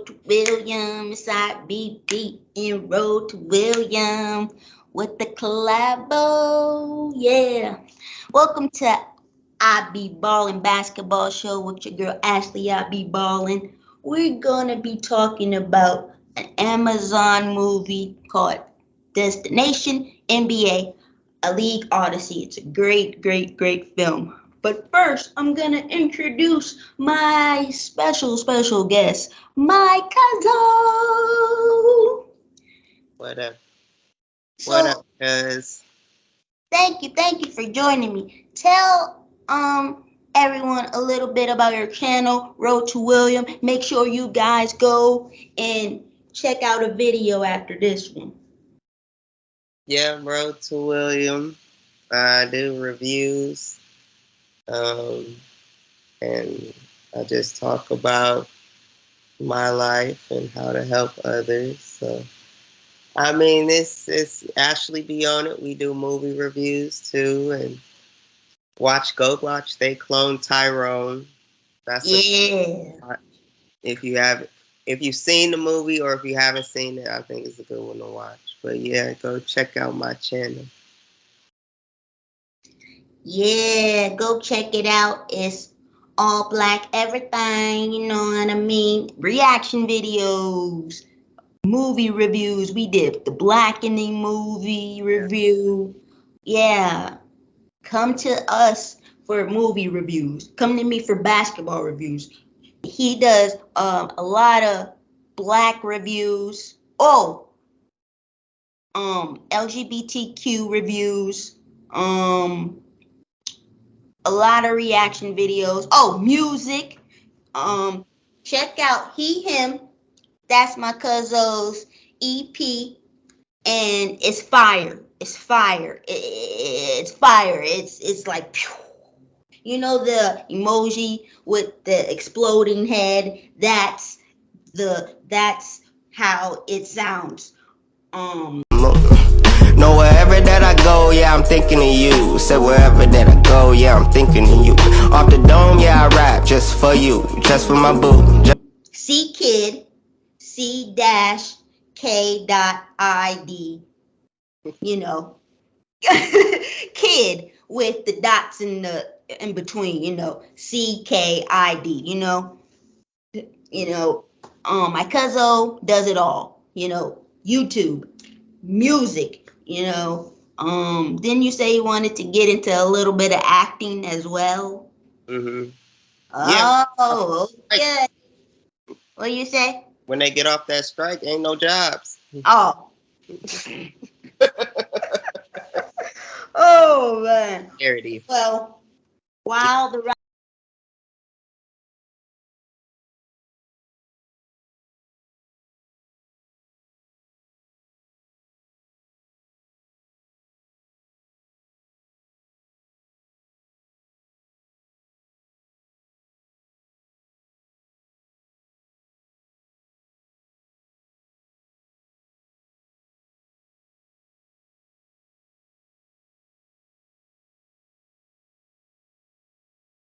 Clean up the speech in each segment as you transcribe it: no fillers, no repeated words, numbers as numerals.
road to William. Side beat in road to William with the collabo. Yeah. Welcome to I Be Ballin' Basketball Show with your girl Ashley. I Be Ballin'. We're gonna be talking about an Amazon movie called Destination NBA, a League Odyssey. It's a great film. But first, I'm gonna introduce my special guest, my cousin. What up? What So up, cuz? thank you for joining me. Tell everyone a little bit about your channel, Road to William. Make sure you guys go and check out a video after this one. Yeah, Road to William. I do reviews, um, and I just talk about my life and how to help others. So, I mean, this is Ashley be on it. We do movie reviews too, and go watch They Clone Tyrone. That's a Yeah. if you have if you've seen the movie or if you haven't seen it, I think it's a good one to watch. But yeah, go check out my channel. Yeah, go check it out. It's all black everything, you know what I mean? Reaction videos, movie reviews. We did the Blackening movie review. Yeah, come to us for movie reviews. Come to me for basketball reviews. He does a lot of black reviews. Oh, LGBTQ reviews. A lot of reaction videos. Oh, music. Um, check out He Him. That's my cousin's EP, and it's fire. It's fire. It's fire. It's like, pew. You know the emoji with the exploding head. That's how it sounds. No, wherever that I go, yeah, I'm thinking of you. Said wherever that I go, yeah, I'm thinking of you. Off the dome, yeah, I rap just for you, just for my boo. C Kid, C dash K dot ID. You know, kid with the dots in between. You know, CKID. My cousin does it all. You know, YouTube, music. Didn't you say you wanted to get into a little bit of acting as well? Mm-hmm. Yeah. Oh, okay. What do you say? When they get off that strike, ain't no jobs. Oh. Oh man. Charity. Well, while the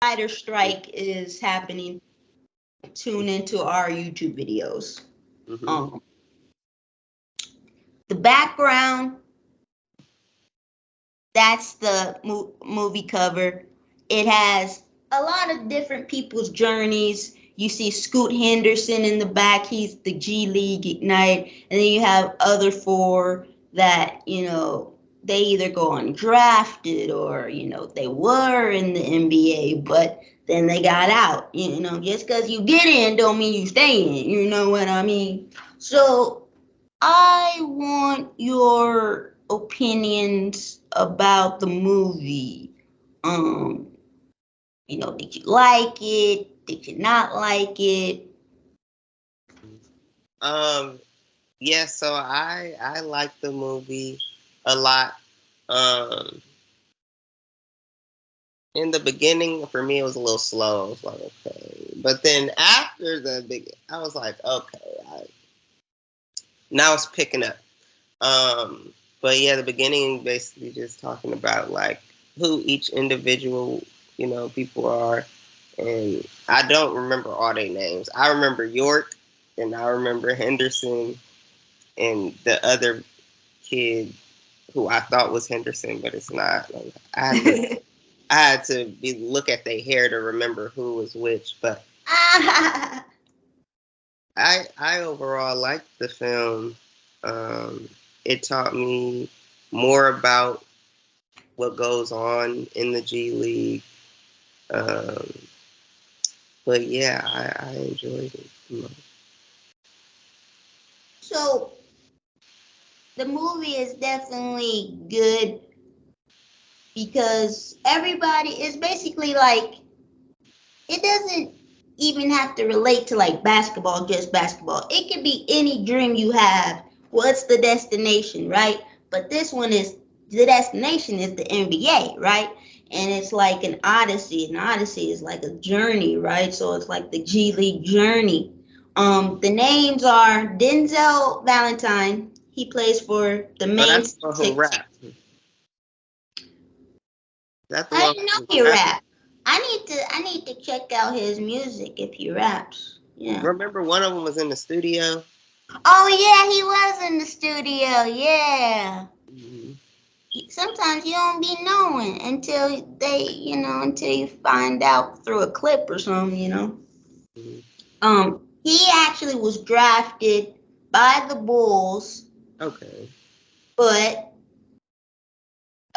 writer strike is happening, tune into our YouTube videos. Mm-hmm. The background, that's the movie cover. It has a lot of different people's journeys. You see Scoot Henderson in the back, he's the GLeagueIgnite, and then you have other four that, they either go undrafted or, they were in the NBA, but then they got out. Just because you get in don't mean you stay in, you know what I mean? So I want your opinions about the movie. Did you like it? Did you not like it? Yeah, so I like the movie a lot. Um in the beginning for me it was a little slow. I was like, okay. But then after the big I was like, okay, now it's picking up. But yeah, the beginning basically just talking about like who each individual, people are. And I don't remember all their names. I remember York and I remember Henderson and the other kid who I thought was Henderson, but it's not. Like, I had to look at their hair to remember who was which. But I overall liked the film. It taught me more about what goes on in the G League. But yeah, I enjoyed it. So the movie is definitely good because everybody is basically like, it doesn't even have to relate to like basketball, just basketball. It could be any dream you have. What's the destination, right? But this one is, the destination is the NBA, right? And it's like an Odyssey. An Odyssey is like a journey, right? So it's like the G League journey. The names are Denzel Valentine. He plays for the So main that's the one who Celtics. rap. That's the I one didn't know who he rap. rap. I need to check out his music if he raps. Yeah. Remember, one of them was in the studio. Oh yeah, he was in the studio. Yeah. Mm-hmm. Sometimes you don't be knowing until until you find out through a clip or something, Mm-hmm. He actually was drafted by the Bulls, Okay. but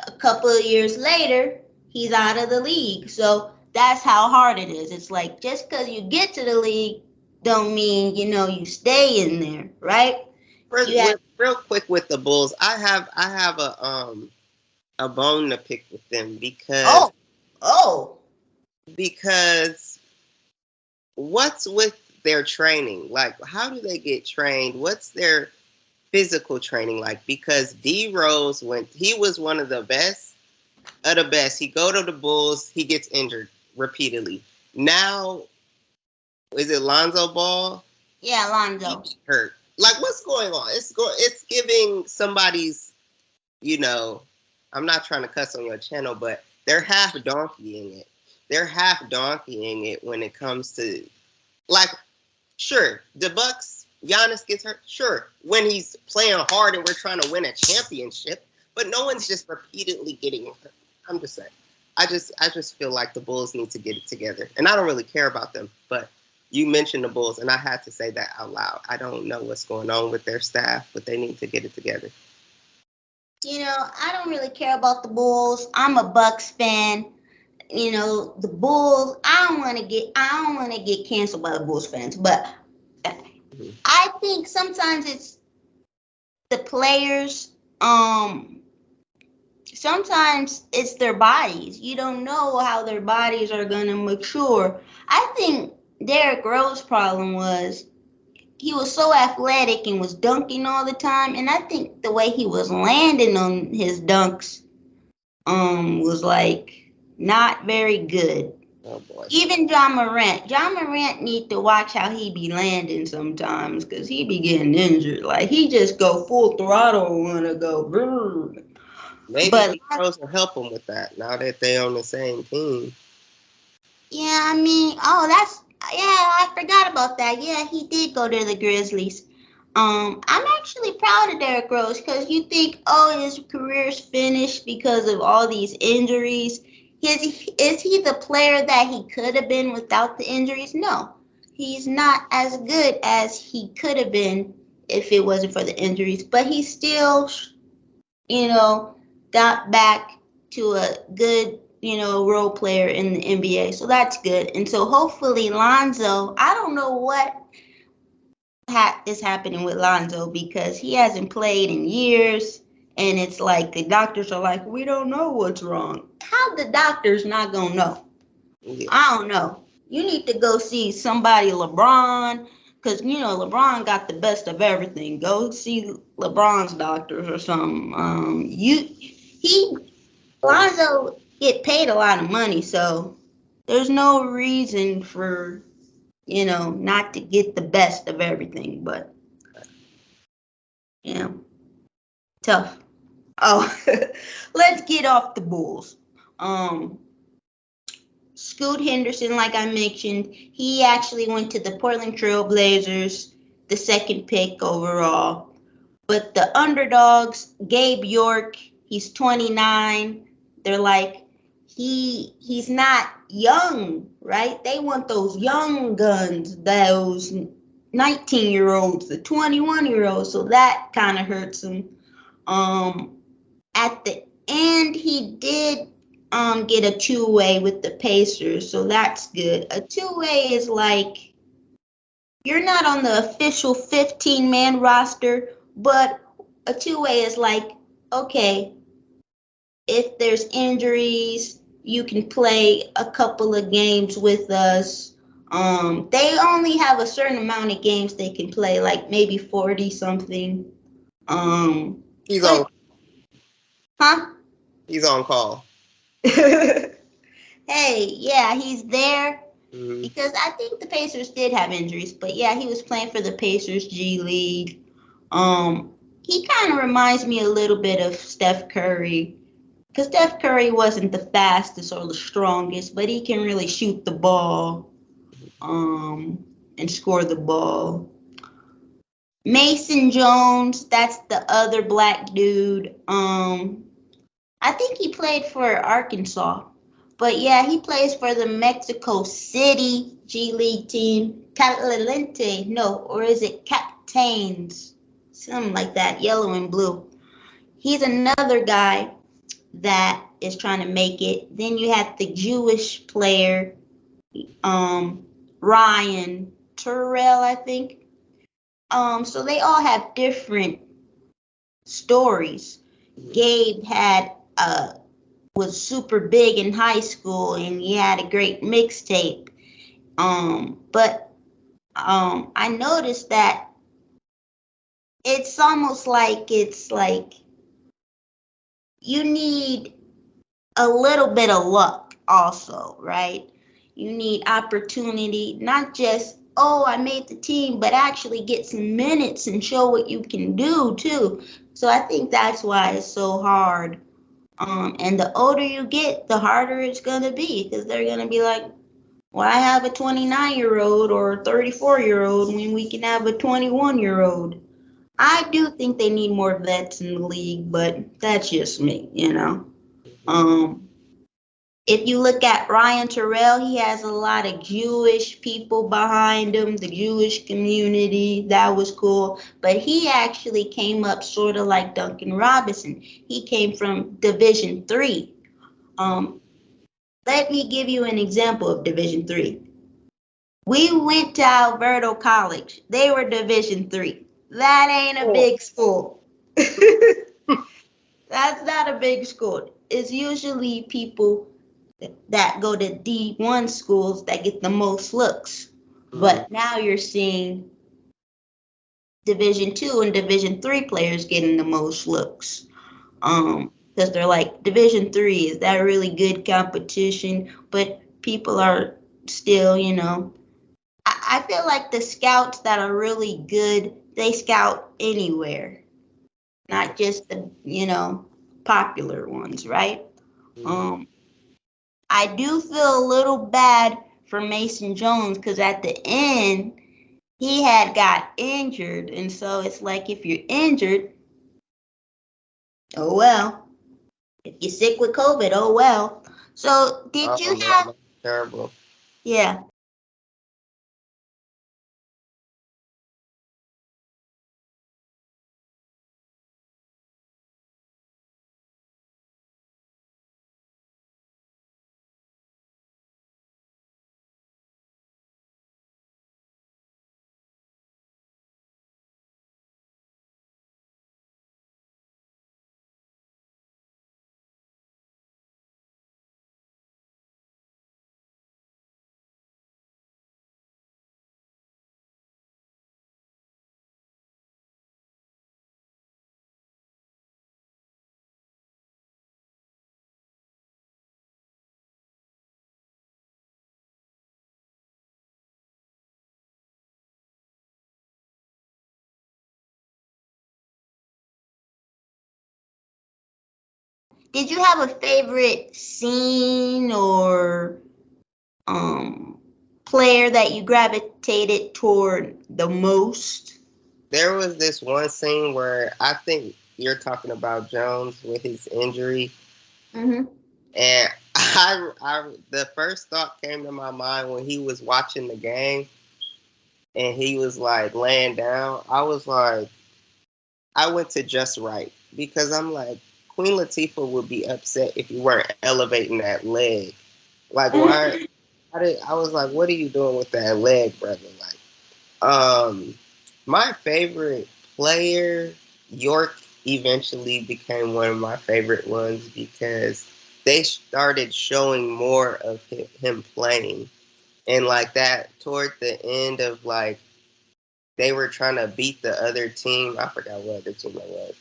a couple of years later, he's out of the league. So that's how hard it is. It's like, just because you get to the league don't mean, you stay in there, right? Real quick with the Bulls, I have a bone to pick with them Oh. because what's with their training? Like, how do they get trained? What's their physical training like? Because D Rose, when he was one of the best of the best, he go to the Bulls, he gets injured repeatedly. Now, is it Lonzo Ball? Yeah, Lonzo. He's hurt. Like, what's going on? It's giving somebody's, I'm not trying to cuss on your channel, but they're half donkeying it. They're half donkeying it when it comes to, like, sure, the Bucks, Giannis gets hurt. Sure, when he's playing hard and we're trying to win a championship, but no one's just repeatedly getting hurt. I'm just saying. I just feel like the Bulls need to get it together, and I don't really care about them. But you mentioned the Bulls, and I had to say that out loud. I don't know what's going on with their staff, but they need to get it together. I don't really care about the Bulls. I'm a Bucks fan. The Bulls. I don't want to get canceled by the Bulls fans, but I think sometimes it's the players. Sometimes it's their bodies. You don't know how their bodies are gonna mature. I think Derrick Rose's problem was he was so athletic and was dunking all the time, and I think the way he was landing on his dunks was like not very good. Oh boy. Even John Morant need to watch how he be landing sometimes, because he be getting injured. Like, he just go full throttle when to go. Brrr. Maybe But Rose will help them with that now that they're on the same team. yeah, I mean, I forgot about that. Yeah, he did go to the Grizzlies. I'm actually proud of Derrick Rose, because you think, oh, his career's finished because of all these injuries. Is he the player that he could have been without the injuries? No, he's not as good as he could have been if it wasn't for the injuries. But he still, got back to a good, role player in the NBA. So that's good. And so hopefully Lonzo, I don't know what is happening with Lonzo, because he hasn't played in years. And it's like the doctors are like, we don't know what's wrong. How the doctors not gonna know? Yeah. I don't know. You need to go see somebody, LeBron, because LeBron got the best of everything. Go see LeBron's doctors or something. Lonzo get paid a lot of money, so there's no reason for not to get the best of everything. But tough. Oh, let's get off the Bulls. Scoot Henderson, like I mentioned, he actually went to the Portland Trailblazers. the second pick overall. But the underdogs, Gabe York, he's 29. They're like, he's not young, right? They want those young guns, those 19-year-olds, the 21-year-olds. So that kind of hurts him. At the end, he did get a two-way with the Pacers, so that's good. A two-way is like you're not on the official 15-man roster, but a two-way is like, okay, if there's injuries, you can play a couple of games with us. They only have a certain amount of games they can play, like maybe 40 something. He's but, on. Huh? He's on call. Hey, yeah, he's there Mm-hmm. because I think the Pacers did have injuries, but yeah, he was playing for the Pacers G League. He kind of reminds me a little bit of Steph Curry because Steph Curry wasn't the fastest or the strongest, but he can really shoot the ball, and score the ball. Mason Jones, that's the other black dude. I think he played for Arkansas. But yeah, he plays for the Mexico City G League team, Caliente, no, or is it Captains? Something like that, yellow and blue. He's another guy that is trying to make it. Then you have the Jewish player, Ryan Terrell, I think. So they all have different stories. Gabe had was super big in high school and he had a great mixtape. But I noticed that it's almost like you need a little bit of luck also, right? You need opportunity, not just, oh, I made the team, but actually get some minutes and show what you can do too. So I think that's why it's so hard. And the older you get, the harder it's gonna be because they're gonna be like, why have a 29-year-old or a 34-year-old when we can have a 21-year-old? I do think they need more vets in the league, but that's just me, you know. If you look at Ryan Terrell, he has a lot of Jewish people behind him, the Jewish community. That was cool. But he actually came up sort of like Duncan Robinson. He came from Division 3. Let me give you an example of Division 3. We went to Alberto College. They were Division 3. That ain't a big school. That's not a big school. It's usually people that go to D1 schools that get the most looks. But now you're seeing Division 2 and Division 3 players getting the most looks. Because they're like, Division 3, is that really good competition? But people are still, you know, I feel like the scouts that are really good, they scout anywhere, not just the, you know, popular ones, right? I do feel a little bad for Mason Jones because at the end, he had got injured. And so it's like if you're injured, oh well. If you're sick with COVID, oh well. So did you have... Terrible. Yeah. Did you have a favorite scene or player that you gravitated toward the most? there was this one scene where I think you're talking about Jones with his injury, Mm-hmm. and the first thought came to my mind when he was watching the game and he was like laying down. I was like, I went to just right because I'm like, Queen Latifah would be upset if you weren't elevating that leg. Like, why? I was like, what are you doing with that leg, brother? Like, my favorite player, York, eventually became one of my favorite ones because they started showing more of him playing. And like that, toward the end of like, they were trying to beat the other team. I forgot what other team it was.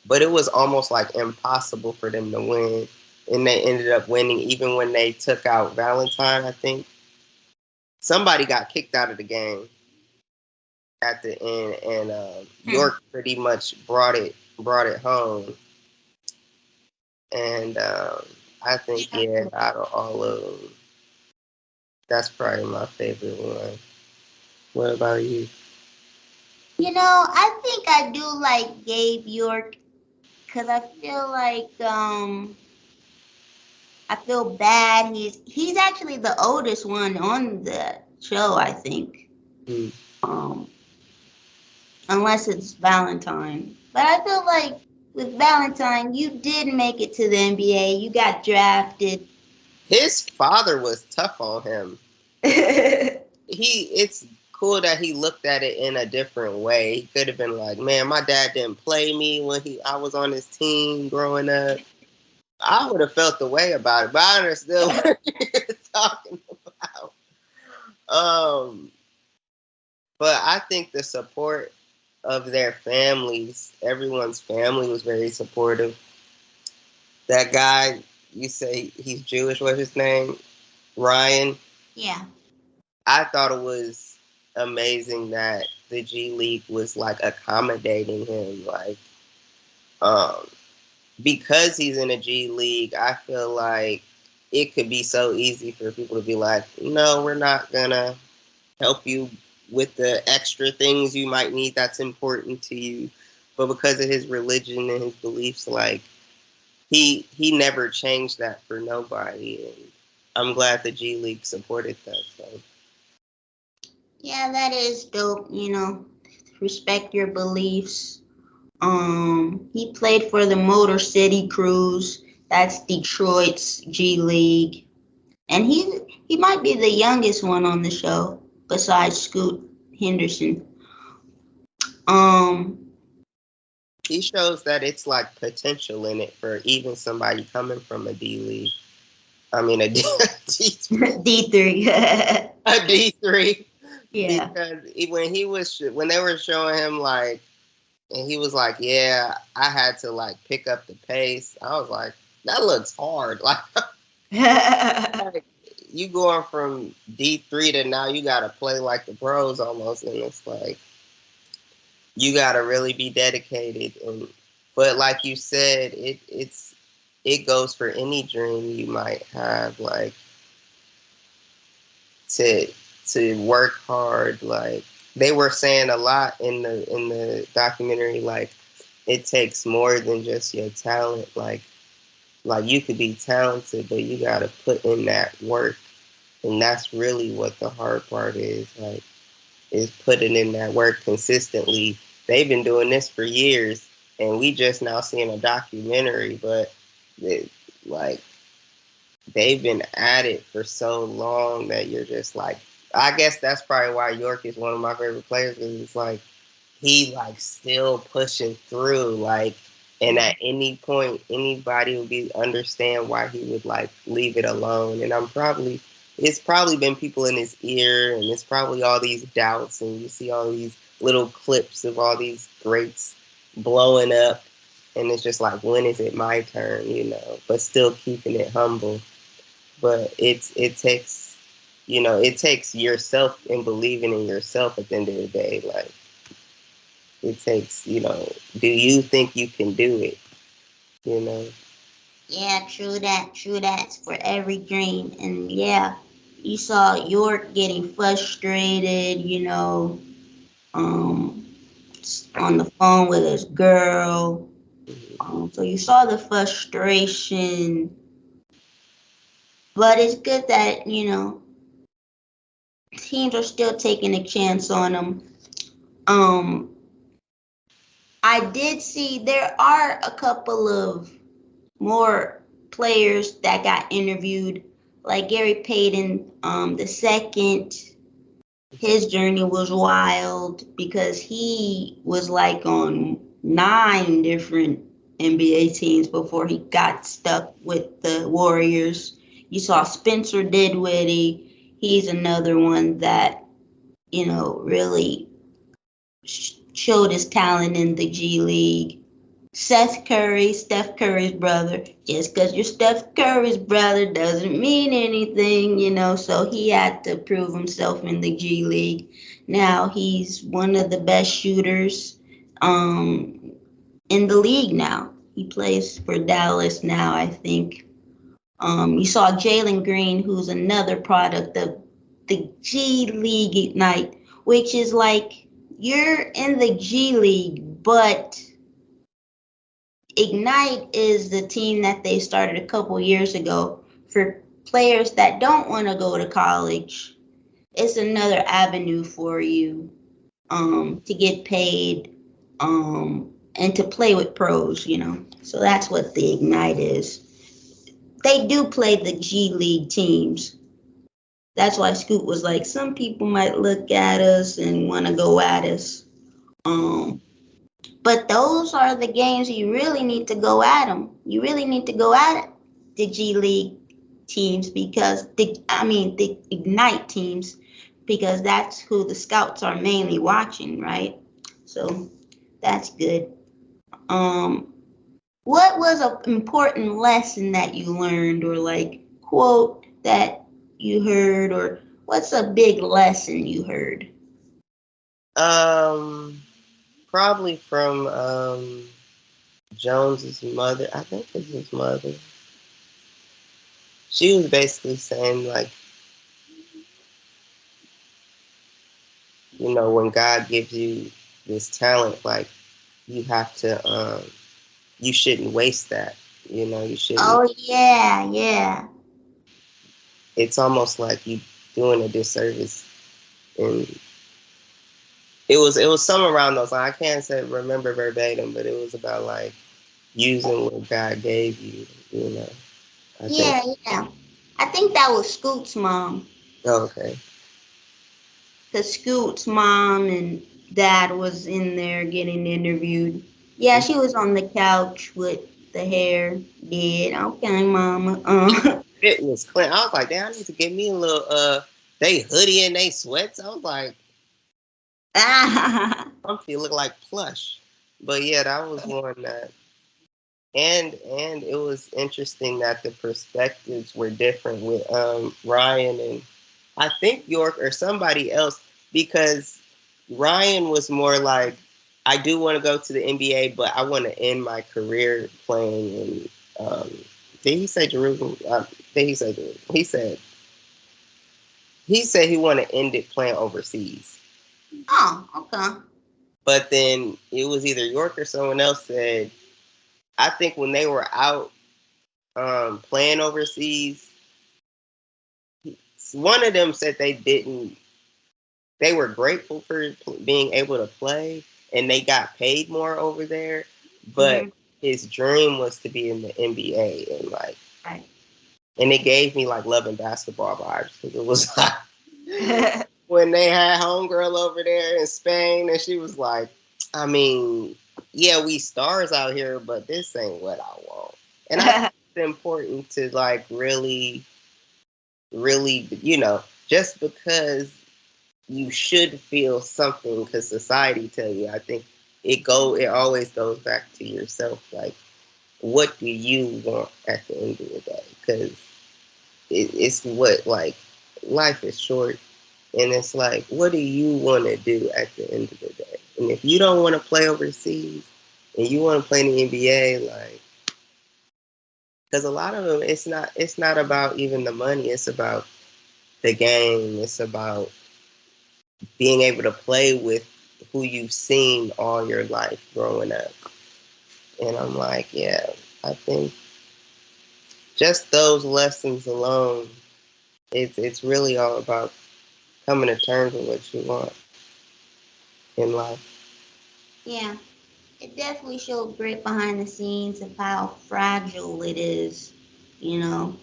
But it was almost like impossible for them to win. And they ended up winning even when they took out Valentine, I think. Somebody got kicked out of the game at the end, and York pretty much brought it home. And I think out of all of them, that's probably my favorite one. What about you? I think I do like Gabe York because I feel like I feel bad. He's actually the oldest one on the show, I think. Hmm. Um, unless it's Valentine. But I feel like with Valentine, you did make it to the NBA. You got drafted. His father was tough on him. It's cool that he looked at it in a different way. He could have been like, man, my dad didn't play me when I was on his team growing up. I would have felt the way about it, but I understood what you're talking about. Um, but I think the support of their families, everyone's family was very supportive. That guy, you say he's Jewish, what's his name? Ryan. Yeah. I thought it was amazing that the G League was like accommodating him, like um, because he's in a G League. I feel like it could be so easy for people to be like, no, we're not gonna help you with the extra things you might need that's important to you. But because of his religion and his beliefs, like he never changed that for nobody, and I'm glad the G League supported that. So. Yeah, that is dope, respect your beliefs. He played for the Motor City Crews. That's Detroit's G League. And he might be the youngest one on the show besides Scoot Henderson. Um He shows that it's like potential in it for even somebody coming from a D League. I mean, D3. a D3. Yeah. Because when they were showing him like, and he was like, yeah, I had to like pick up the pace. I was like, that looks hard. Like you going from D3 to now you got to play like the pros almost, and it's like you got to really be dedicated. And but like you said, it goes for any dream you might have, like to work hard. Like they were saying a lot in the documentary, like it takes more than just your talent. Like you could be talented, but you got to put in that work, and that's really what the hard part is. Like is putting in that work consistently. They've been doing this for years, and we just now seeing a documentary, but like they've been at it for so long that you're just like, I guess that's probably why York is one of my favorite players because it's like he like still pushing through, like, and at any point anybody would be understand why he would like leave it alone. And it's probably been people in his ear, and it's probably all these doubts, and you see all these little clips of all these greats blowing up, and it's just like, when is it my turn, but still keeping it humble. But it takes, it takes yourself and believing in yourself at the end of the day. Like it takes, do you think you can do it? You know? Yeah, true that. True that. For every dream. And yeah, you saw York getting frustrated, um, on the phone with his girl. Mhm. So you saw the frustration, but it's good that, teams are still taking a chance on him. Um, I did see there are a couple of more players that got interviewed, like Gary Payton, the second. His journey was wild because he was like on 9 different NBA teams before he got stuck with the Warriors. You saw Spencer Dinwiddie. He's another one that, really showed his talent in the G League. Seth Curry, Steph Curry's brother. Just because you're Steph Curry's brother doesn't mean anything, So he had to prove himself in the G League. Now he's one of the best shooters in the league now. He plays for Dallas now, I think. You saw Jalen Green, who's another product of the GLeagueIgnite, which is like you're in the G League, but Ignite is the team that they started a couple years ago for players that don't want to go to college. It's another avenue for you to get paid and to play with pros. So that's what the Ignite is. They do play the G League teams. That's why Scoot was like, some people might look at us and want to go at us. Um, But those are the games you really need to go at them. You really need to go at the G League teams because the Ignite teams because that's who the scouts are mainly watching, right? So that's good. Um, what was an important lesson that you learned, or like quote that you heard, or what's a big lesson you heard? Um, Probably from Jones's mother. I think it's his mother. She was basically saying like, when God gives you this talent, like you have to, you shouldn't waste that. You shouldn't. Oh yeah, yeah. It's almost like you doing a disservice. And it was somewhere around those lines. I can't say remember verbatim, but it was about like using what God gave you. I think. Yeah, yeah. I think that was Scoot's mom. Oh, okay. Cause Scoot's mom and dad was in there getting interviewed. Yeah, she was on the couch with the hair did. Okay, mama. It was clean. I was like, damn, I need to get me a little they hoodie and they sweats. I was like, something look like plush. But yeah, that was one that and it was interesting that the perspectives were different with Ryan and I think York or somebody else because Ryan was more like I do want to go to the NBA, but I want to end my career playing in. Did he say Jerusalem? Did he say Jerusalem? He said he wanted to end it playing overseas. Oh, okay. But then it was either York or someone else said, I think when they were out playing overseas, one of them said they were grateful for being able to play and they got paid more over there. But Hmm. his dream was to be in the NBA Right. and it gave me like loving basketball vibes because it was like when they had homegirl over there in Spain and she was like, I mean, yeah, we stars out here, but this ain't what I want. And I think it's important to like really, really, just because you should feel something because society tell you. I think it always goes back to yourself. Like, what do you want at the end of the day? Because it's what like life is short, and it's like, what do you want to do at the end of the day? And if you don't want to play overseas, and you want to play in the NBA, like, because a lot of them, it's not about even the money. It's about the game. It's about being able to play with who you've seen all your life growing up. And I'm like, yeah, I think just those lessons alone, it's really all about coming to terms with what you want in life. Yeah, it definitely showed great behind the scenes of how fragile it is. You know,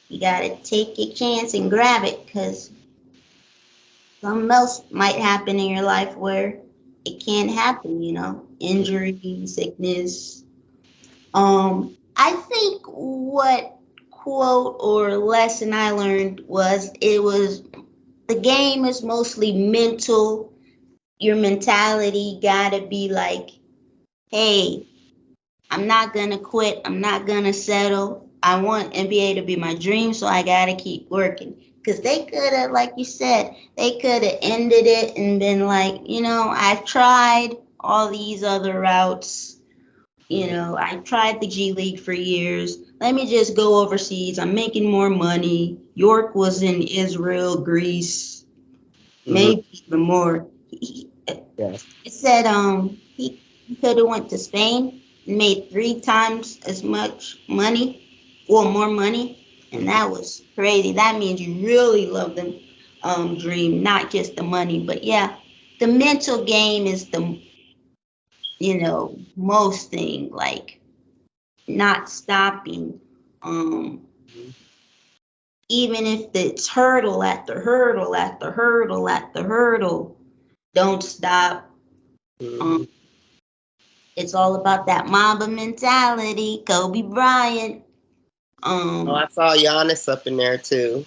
you gotta take your chance and grab it because something else might happen in your life where it can't happen. Injury, sickness. I think what quote or lesson I learned was the game is mostly mental. Your mentality gotta be like, hey, I'm not gonna quit. I'm not gonna settle. I want NBA to be my dream, so I gotta keep working. Cause they could have, like you said, they could have ended it and been like, I've tried all these other routes. I tried the G League for years. Let me just go overseas. I'm making more money. York was in Israel, Greece, Mm-hmm. maybe even more. Yes. It said he could have went to Spain and made 3 times as much money, or more money, and that was crazy. That means you really love the dream, not just the money. But yeah, the mental game is the most thing, like not stopping. Um, Even if it's hurdle after hurdle after hurdle after hurdle, don't stop. Mm-hmm. Um, It's all about that Mamba mentality, Kobe Bryant. Oh, I Um, saw Giannis up in there too.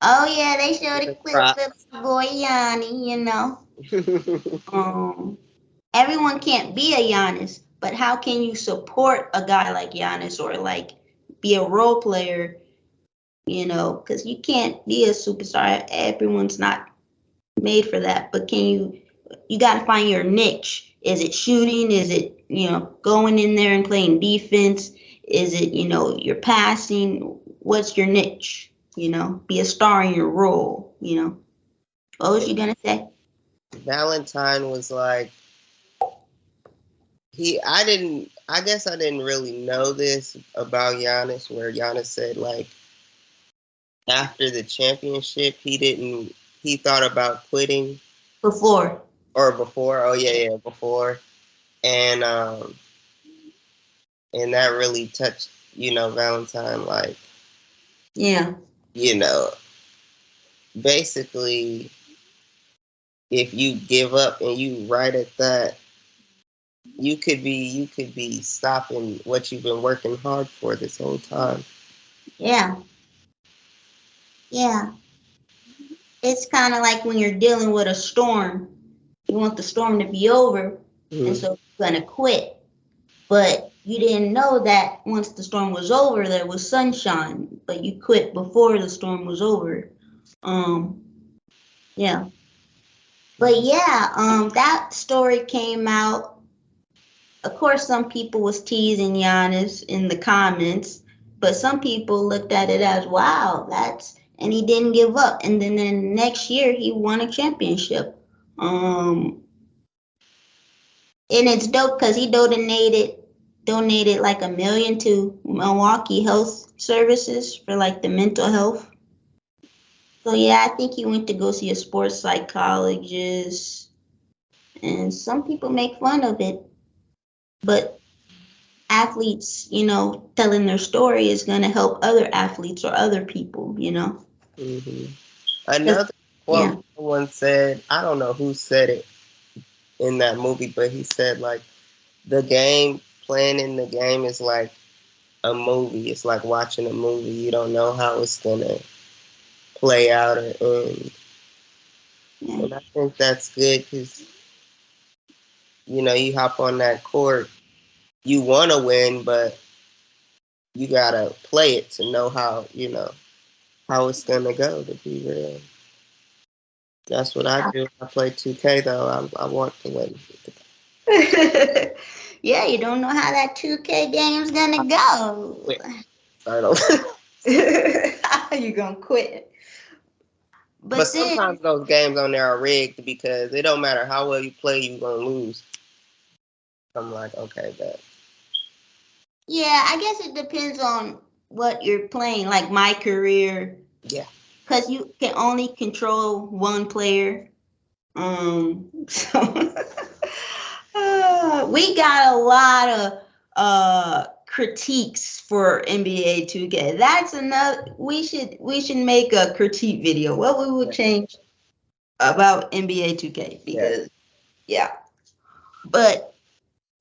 oh yeah, they showed a The clip prop. of boy Yanni. Um, Everyone can't be a Giannis, but how can you support a guy like Giannis or like be a role player? Because you can't be a superstar. Everyone's not made for that. But you got to find your niche. Is it shooting? Is it, going in there and playing defense? Is it, your passing? What's your niche? Be a star in your role. What was you going to say? Valentine was like, I guess I didn't really know this about Giannis, where Giannis said like after the championship he thought about quitting. Before. Or before. Oh yeah, before. And and that really touched, Valentine, like, Yeah. you know, basically if you give up and you right at that, you could be stopping what you've been working hard for this whole time. Yeah. Yeah. It's kind of like when you're dealing with a storm. You want the storm to be over, and Mm-hmm. so you're going to quit. But you didn't know that once the storm was over, there was sunshine, but you quit before the storm was over. Um, yeah. But yeah, that story came out. Of course, some people was teasing Giannis in the comments, but some people looked at it as, wow, and he didn't give up. And then next year he won a championship. Um, and it's dope because he donated like 1 million to Milwaukee Health Services for like the mental health. So yeah, I think he went to go see a sports psychologist, and some people make fun of it, but athletes, telling their story is going to help other athletes or other people. Mm-hmm. 'Cause, Another yeah, quote someone said, I don't know who said it in that movie, but he said like playing in the game is like a movie. It's like watching a movie. You don't know how it's gonna play out or end. yeah, And I think that's good because you hop on that court, you want to win, but you gotta play it to know how it's gonna go. To be real, that's what I do. I play 2K though. I want to win. yeah. You don't know how that 2K game's gonna go. Quit. Start over. You gonna quit? But then, sometimes those games on there are rigged because it don't matter how well you play, you're gonna lose. I'm like, okay, but yeah, I guess it depends on what you're playing. Like my career, yeah. because you can only control one player. So we got a lot of critiques for NBA 2K. That's another. We should make a critique video. What we would change about NBA 2K because yeah. But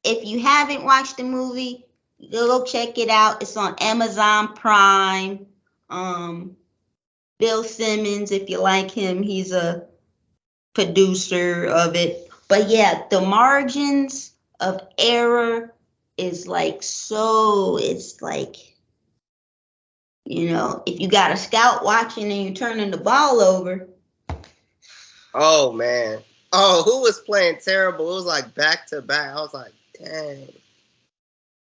if you haven't watched the movie, go check it out. It's on Amazon Prime. Um, Bill Simmons, if you like him, he's a producer of it. But yeah, the margins of error is like so. It's like, if you got a scout watching and you're turning the ball over. Oh man. Oh, who was playing terrible? It was like back to back. I was like, dang.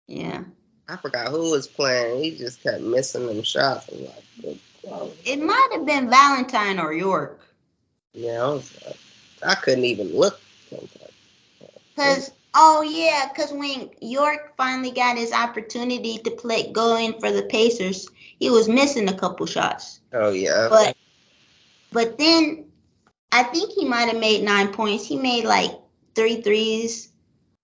Yeah. I forgot who was playing. He just kept missing them shots. I was like, good God. It might have been Valentine or York. Yeah, I was like, I couldn't even look sometimes. Because when York finally got his opportunity to go in for the Pacers, he was missing a couple shots. Oh yeah. But then I think he might have made 9 points. He made like 3 threes.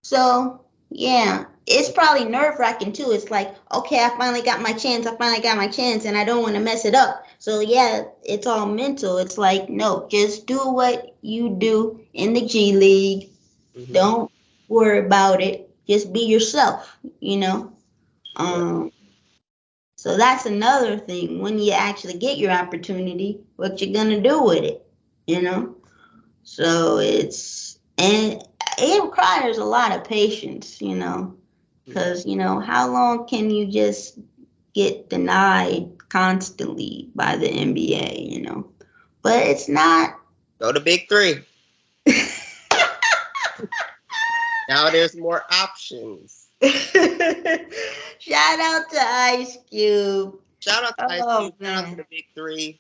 So yeah, it's probably nerve wracking too. It's like, okay, I finally got my chance. And I don't want to mess it up. So yeah, it's all mental. It's like, no, just do what you do in the G League. Mm-hmm. Don't worry about it. Just be yourself, So that's another thing. When you actually get your opportunity, what you're gonna do with it, So and it requires a lot of patience, because how long can you just get denied constantly by the NBA, But it's not. Go to Big Three. Now there's more options. Shout out to Ice Cube. Shout out to Ice Cube. Shout out to the Big Three.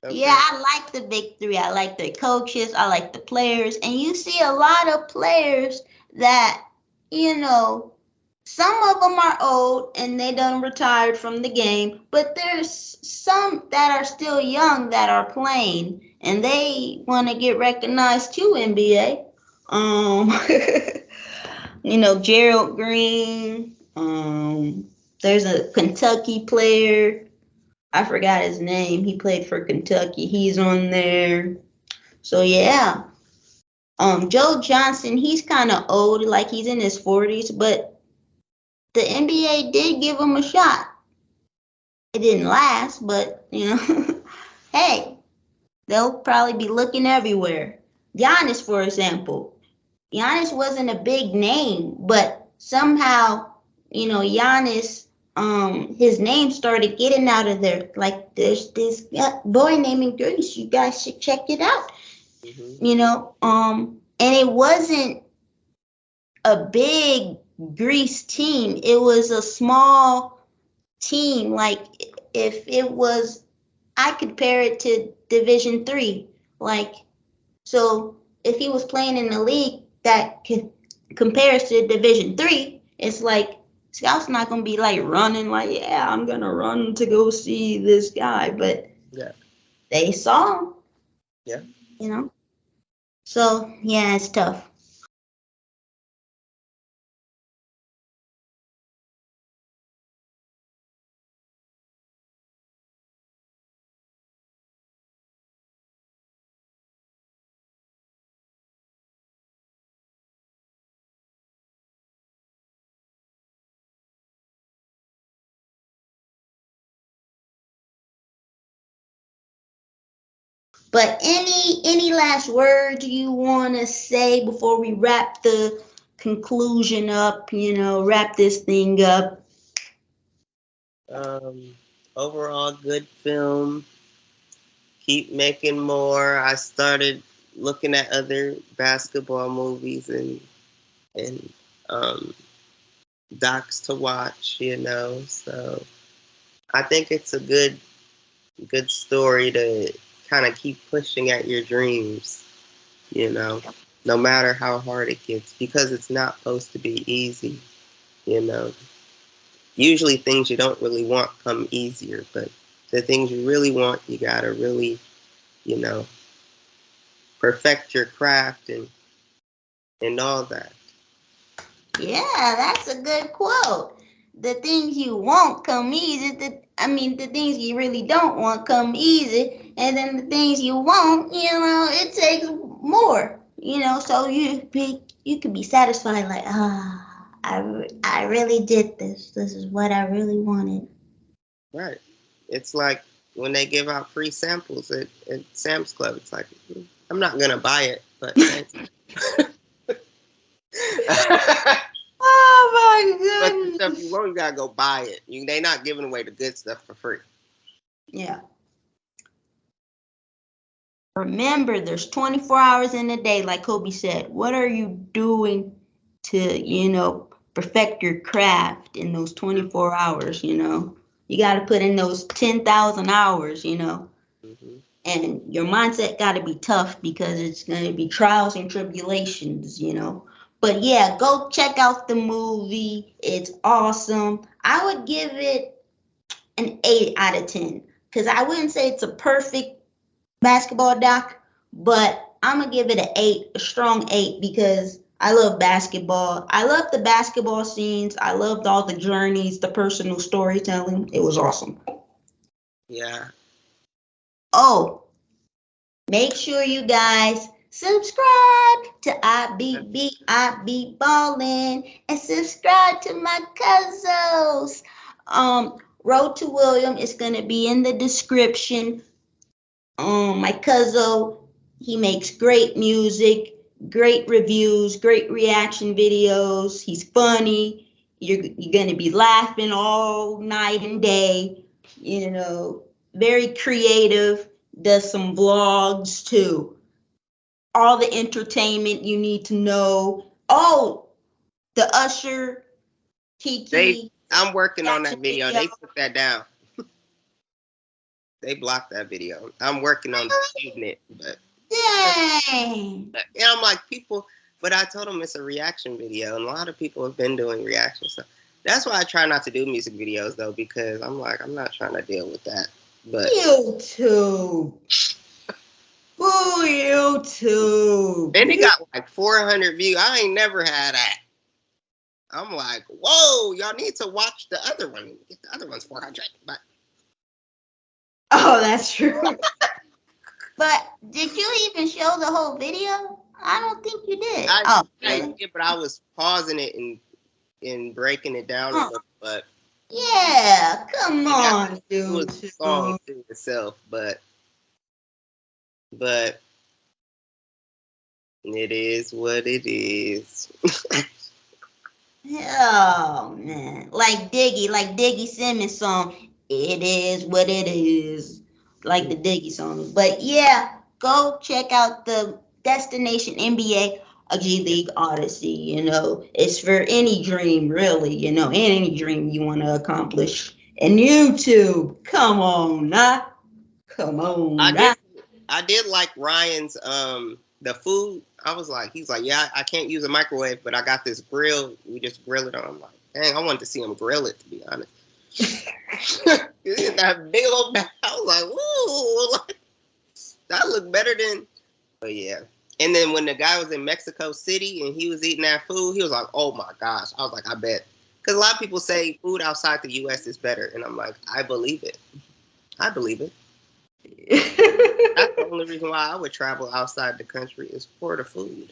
Okay. Yeah, I like the Big Three. I like their coaches. I like the players. And you see a lot of players that, some of them are old and they done retired from the game, but there's some that are still young that are playing and they want to get recognized too, NBA. Gerald Green. There's a Kentucky player. I forgot his name. He played for Kentucky. He's on there. So yeah. Joe Johnson, he's kind of old, like he's in his 40s, but the NBA did give him a shot. It didn't last, but hey, they'll probably be looking everywhere. Giannis, for example. Giannis wasn't a big name, but somehow, Giannis, his name started getting out of there. Like there's this boy named Greece. You guys should check it out. Mm-hmm. And it wasn't a big Greece team. It was a small team. Like if it was, I compare it to Division 3. Like, so if he was playing in the league that compares to Division 3, it's like scouts not gonna be like running like, yeah, I'm gonna run to go see this guy, but yeah, they saw him. Yeah. So yeah, it's tough. But any last words you want to say before we wrap the conclusion up, wrap this thing up? Overall, good film. Keep making more. I started looking at other basketball movies and docs to watch. So I think it's a good story to kind of keep pushing at your dreams, you know, no matter how hard it gets, because it's not supposed to be easy, you know. Usually things you don't really want come easier, but the things you really want, you gotta really, you know, perfect your craft and all that. Yeah, that's a good quote. The things you want come easy. The things you really don't want come easy, and then the things you want, it takes more. So you can be satisfied, like, I really did this. This is what I really wanted. Right. It's like when they give out free samples at Sam's Club. It's like, I'm not gonna buy it, but thanks. Oh my But the goodness. stuff you want, you gotta go buy it. They not giving away the good stuff for free. Yeah. Remember, there's 24 hours in a day, like Kobe said. What are you doing to, perfect your craft in those 24 hours, You got to put in those 10,000 hours, Mm-hmm. And your mindset got to be tough because it's going to be trials and tribulations, But yeah, go check out the movie. It's awesome. I would give it an 8 out of 10 because I wouldn't say it's a perfect basketball doc, but I'm gonna give it an 8, a strong 8, because I love basketball. I love the basketball scenes. I loved all the journeys, the personal storytelling. It was awesome. Yeah. Oh, make sure you guys subscribe to I be ballin' and subscribe to my cousins. Road to William is gonna be in the description. My cousin, he makes great music, great reviews, great reaction videos. He's funny. You're gonna be laughing all night and day. Very creative. Does some vlogs too. All the entertainment you need to know. Oh, the Usher, Kiki. I'm working on that reaction video. They took that down. They blocked that video. I'm working on shooting it, but Dang. I'm like, people. But I told them it's a reaction video, and a lot of people have been doing reaction stuff. That's why I try not to do music videos though, because I'm like, I'm not trying to deal with that. But YouTube. Ooh, YouTube. then it got like 400 views. I ain't never had that. I'm like, whoa, y'all need to watch the other one. Get the other one's 400. But Oh, that's true. But did you even show the whole video? I don't think you did. I Really? did, but I was pausing it and breaking it down a little. But yeah, come on, it was a song YouTube. to itself. But it is what it is. Oh man, like Diggy Simmons song. It is what it is, like the Diggy song. But yeah, go check out the Destination NBA G League Odyssey. It's for any dream, really. Any dream you want to accomplish. And YouTube, come on, come on, I did like Ryan's the food. I was like, he's like, yeah, I can't use a microwave, but I got this grill. We just grill it on. I'm like, dang, I wanted to see him grill it, to be honest. That big old bag. I was like, woo, like, that looked better than. But yeah. And then when the guy was in Mexico City and he was eating that food, he was like, oh my gosh. I was like, I bet. Because a lot of people say food outside the U.S. is better. And I'm like, I believe it. I believe it. That's the only reason why I would travel outside the country is for the food.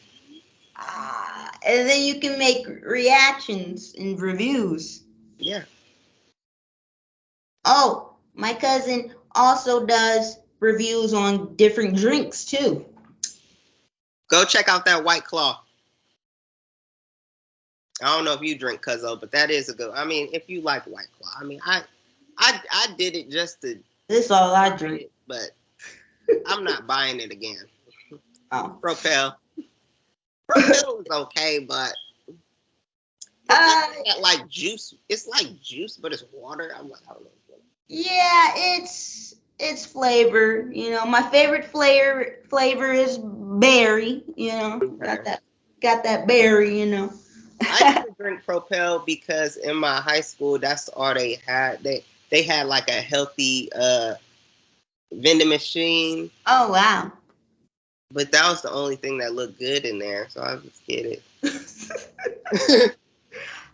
And then you can make reactions and reviews. Yeah. Oh, my cousin also does reviews on different drinks too. Go check out that White Claw. I don't know if you drink Cuzzo, but that is a good. I mean, if you like White Claw, I mean, I did it just to. This is all I drink, but I'm not buying it again. Oh. Propel is okay, but that like juice. It's like juice, but it's water. I'm like, I don't know. Yeah, it's it's flavor. You know, my favorite flavor is berry. You know, Okay. got that berry. You know. I used to drink Propel because in my high school, that's all they had. They had like a healthy vending machine, Oh wow. but that was the only thing that looked good in there, so I just get it.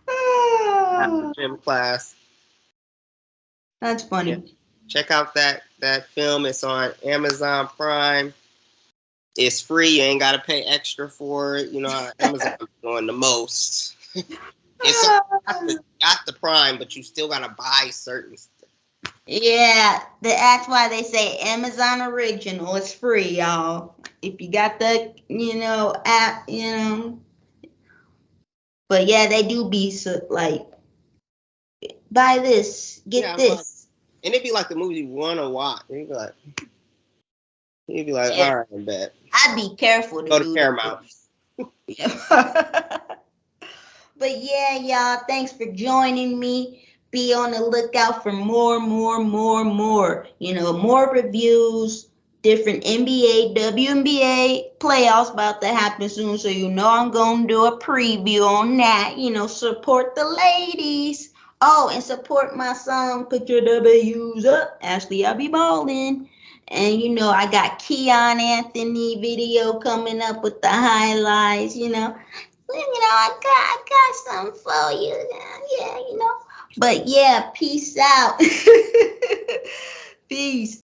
After gym class. That's Yeah. funny. Check out that film. It's on Amazon Prime. It's free. You ain't gotta pay extra for it. You know, Amazon doing the most. It's got the Prime, but you still gotta buy certain stuff. Yeah, that's why they say Amazon original. It's free, y'all. If you got the, app, But yeah, they do be so, like, buy this, Yeah, get I'm like, this. and it'd be like the movie you wanna watch. You'd be like, Yeah, all right, I bet. I'd be careful to Go to do Paramount. that. But yeah, y'all, thanks for joining me. Be on the lookout for more, more. More reviews, different NBA, WNBA playoffs about to happen soon. So I'm gonna do a preview on that. Support the ladies. Oh, and support my song. Put your W's up. Ashley, I'll be ballin'. And I got Keon Anthony video coming up with the highlights. I got something for you. Yeah. But yeah, peace out. Peace.